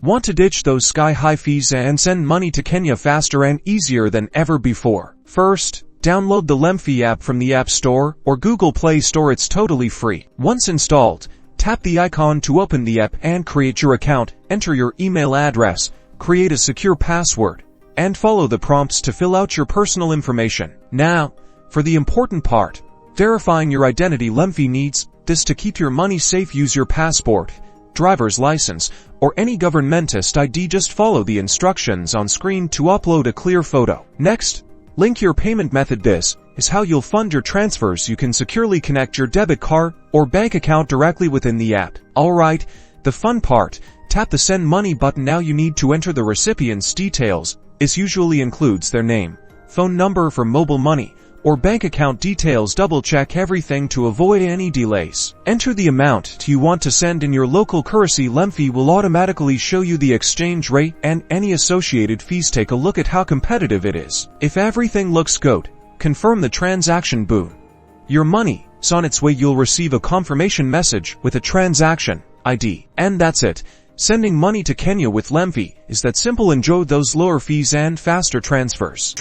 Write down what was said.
Want to ditch those sky-high fees and send money to Kenya faster and easier than ever before? First, download the LemFi app from the App Store or Google Play Store. It's totally free. Once installed, tap the icon to open the app and create your account. Enter your email address, create a secure password, and follow the prompts to fill out your personal information. Now, for the important part, verifying your identity. LemFi needs this to keep your money safe. Use your passport, driver's license, or any governmentist ID. Just follow the instructions on screen to upload a clear photo. Next, link your payment method. This is how you'll fund your transfers. You can securely connect your debit card or bank account directly within the app. Alright, the fun part. Tap the send money button. Now you need to enter the recipient's details. This usually includes their name, phone number for mobile money, or bank account details. Double check everything to avoid any delays. Enter the amount you want to send in your local currency. LemFi will automatically show you the exchange rate and any associated fees. Take a look at how competitive it is. If everything looks good, confirm the transaction. Boom. Your money is on its way. You'll receive a confirmation message with a transaction ID. And that's it. Sending money to Kenya with LemFi is that simple. Enjoy those lower fees and faster transfers.